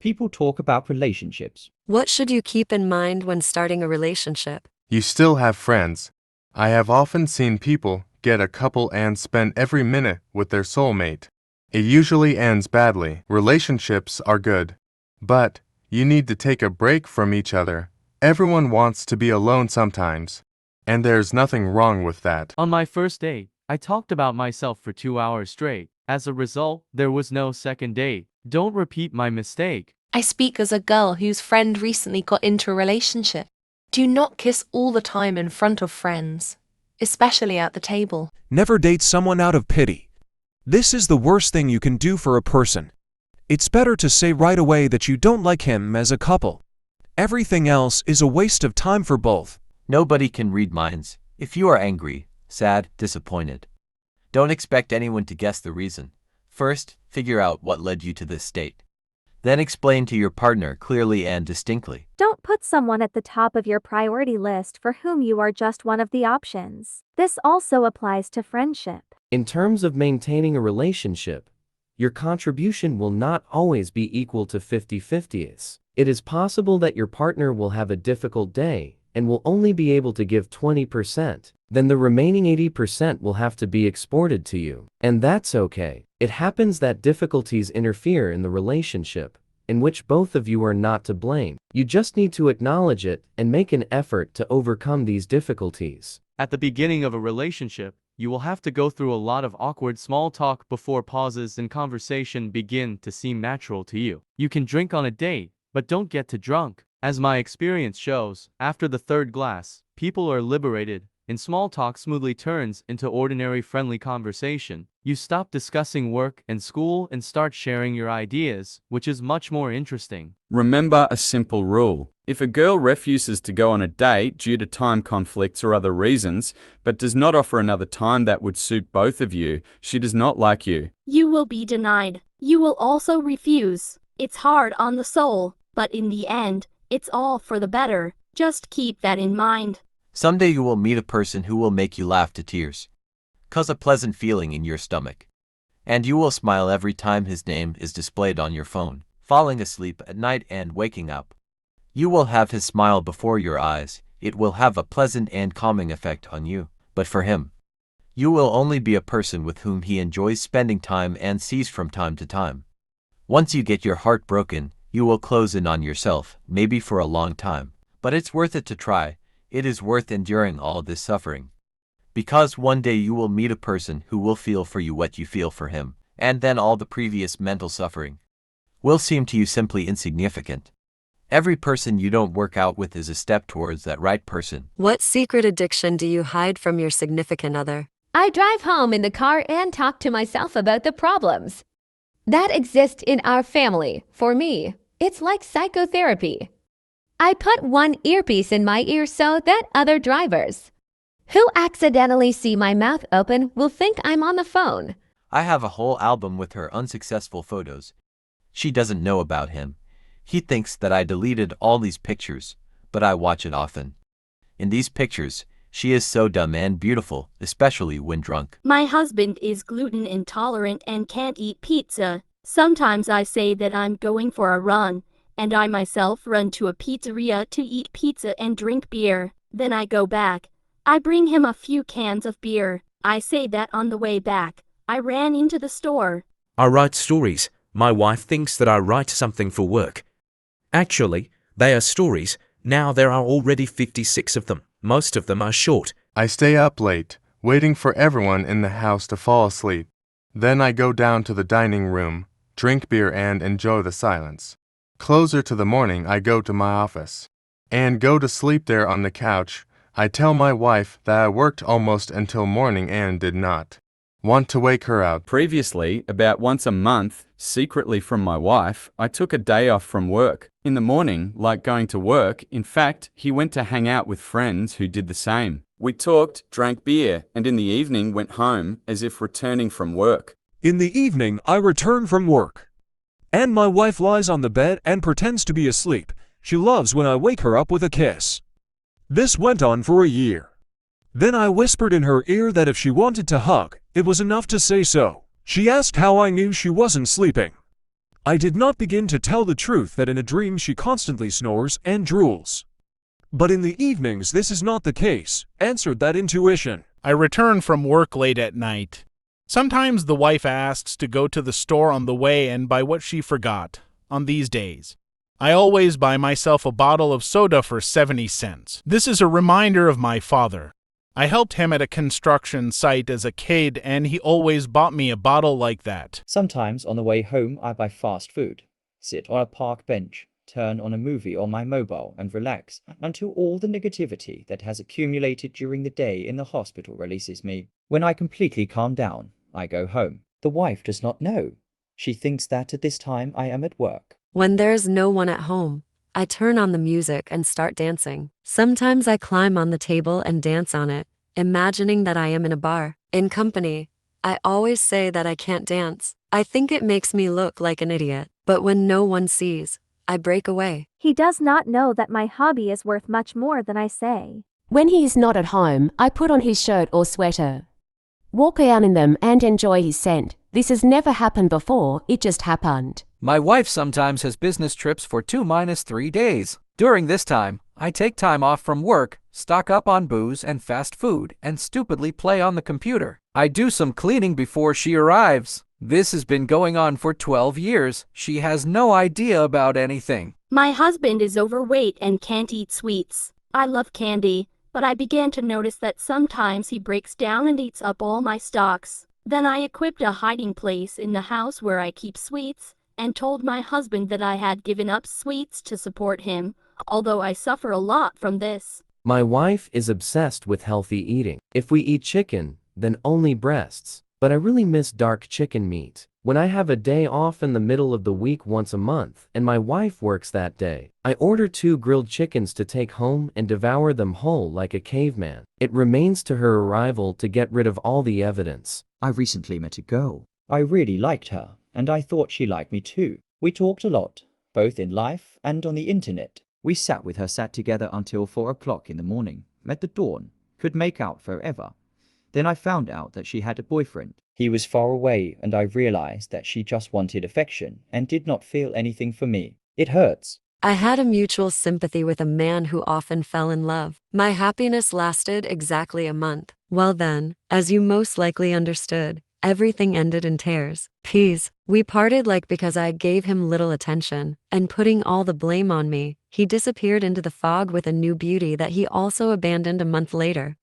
People talk about relationships. What should you keep in mind when starting a relationship? You still have friends. I have often seen people get a couple and spend every minute with their soulmate. It usually ends badly. Relationships are good, but you need to take a break from each other. Everyone wants to be alone sometimes, and there's nothing wrong with that. On my first date, I talked about myself for 2 hours straight. As a result, there was no second date. Don't repeat my mistake. I speak as a girl whose friend recently got into a relationship. Do not kiss all the time in front of friends, especially at the table. Never date someone out of pity. This is the worst thing you can do for a person. It's better to say right away that you don't like him as a couple. Everything else is a waste of time for both. Nobody can read minds. If you are angry, sad, disappointed, don't expect anyone to guess the reason. First, figure out what led you to this state. Then explain to your partner clearly and distinctly. Don't put someone at the top of your priority list for whom you are just one of the options. This also applies to friendship. In terms of maintaining a relationship, your contribution will not always be equal to 50-50. It is possible that your partner will have a difficult day and will only be able to give 20%. Then the remaining 80% will have to be exported to you. And that's okay. It happens that difficulties interfere in the relationship, in which both of you are not to blame. You just need to acknowledge it and make an effort to overcome these difficulties. At the beginning of a relationship, you will have to go through a lot of awkward small talk before pauses in conversation begin to seem natural to you. You can drink on a date, but don't get too drunk. As my experience shows, after the third glass, people are liberated, and small talk smoothly turns into ordinary friendly conversation. You stop discussing work and school and start sharing your ideas, which is much more interesting. Remember a simple rule. If a girl refuses to go on a date due to time conflicts or other reasons, but does not offer another time that would suit both of you, she does not like you. You will be denied. You will also refuse. It's hard on the soul, but in the end, it's all for the better. Just keep that in mind. Someday you will meet a person who will make you laugh to tears, cause a pleasant feeling in your stomach, and you will smile every time his name is displayed on your phone. Falling asleep at night and waking up, you will have his smile before your eyes. It will have a pleasant and calming effect on you. But for him, you will only be a person with whom he enjoys spending time and sees from time to time. Once you get your heart broken, you will close in on yourself, maybe for a long time. But it's worth it to try. It is worth enduring all this suffering. Because one day you will meet a person who will feel for you what you feel for him, and then all the previous mental suffering will seem to you simply insignificant. Every person you don't work out with is a step towards that right person. What secret addiction do you hide from your significant other? I drive home in the car and talk to myself about the problems that exist in our family. For me, it's like psychotherapy. I put one earpiece in my ear so that other drivers who accidentally see my mouth open will think I'm on the phone. I have a whole album with her unsuccessful photos. She doesn't know about him. He thinks that I deleted all these pictures, but I watch it often. In these pictures, she is so dumb and beautiful, especially when drunk. My husband is gluten intolerant and can't eat pizza. Sometimes I say that I'm going for a run, and I myself run to a pizzeria to eat pizza and drink beer. Then I go back. I bring him a few cans of beer. I say that on the way back, I ran into the store. I write stories. My wife thinks that I write something for work. Actually, they are stories. Now there are already 56 of them. Most of them are short. I stay up late, waiting for everyone in the house to fall asleep. Then I go down to the dining room, drink beer and enjoy the silence. Closer to the morning, I go to my office and go to sleep there on the couch. I tell my wife that I worked almost until morning and did not want to wake her up. Previously, about once a month, secretly from my wife, I took a day off from work. In the morning, like going to work, in fact, he went to hang out with friends who did the same. We talked, drank beer, and in the evening went home as if returning from work. In the evening, I return from work, and my wife lies on the bed and pretends to be asleep. She loves when I wake her up with a kiss. This went on for a year. Then I whispered in her ear that if she wanted to hug, it was enough to say so. She asked how I knew she wasn't sleeping. I did not begin to tell the truth that in a dream she constantly snores and drools. But in the evenings this is not the case, answered that intuition. I return from work late at night. Sometimes the wife asks to go to the store on the way and buy what she forgot. On these days, I always buy myself a bottle of soda for 70 cents. This is a reminder of my father. I helped him at a construction site as a kid, and he always bought me a bottle like that. Sometimes on the way home, I buy fast food, sit on a park bench, turn on a movie on my mobile and relax until all the negativity that has accumulated during the day in the hospital releases me. When I completely calm down, I go home. The wife does not know. She thinks that at this time I am at work. When there's no one at home, I turn on the music and start dancing. Sometimes I climb on the table and dance on it, imagining that I am in a bar. In company, I always say that I can't dance. I think it makes me look like an idiot. But when no one sees, I break away. He does not know that my hobby is worth much more than I say. When he is not at home, I put on his shirt or sweater, walk around in them and enjoy his scent. This has never happened before, it just happened. My wife sometimes has business trips for 2-3 days. During this time, I take time off from work, stock up on booze and fast food, and stupidly play on the computer. I do some cleaning before she arrives. This has been going on for 12 years. She has no idea about anything. My husband is overweight and can't eat sweets. I love candy, but I began to notice that sometimes he breaks down and eats up all my stocks. Then I equipped a hiding place in the house where I keep sweets, and told my husband that I had given up sweets to support him, although I suffer a lot from this. My wife is obsessed with healthy eating. If we eat chicken, then only breasts. But I really miss dark chicken meat. When I have a day off in the middle of the week once a month, and my wife works that day, I order 2 grilled chickens to take home and devour them whole like a caveman. It remains to her arrival to get rid of all the evidence. I recently met a girl. I really liked her, and I thought she liked me too. We talked a lot, both in life and on the internet. We sat together until 4 o'clock in the morning, met the dawn, could make out forever. Then I found out that she had a boyfriend. He was far away, and I realized that she just wanted affection and did not feel anything for me. It hurts. I had a mutual sympathy with a man who often fell in love. My happiness lasted exactly a month. Well then, as you most likely understood, everything ended in tears. We parted like because I gave him little attention, and putting all the blame on me, he disappeared into the fog with a new beauty that he also abandoned a month later.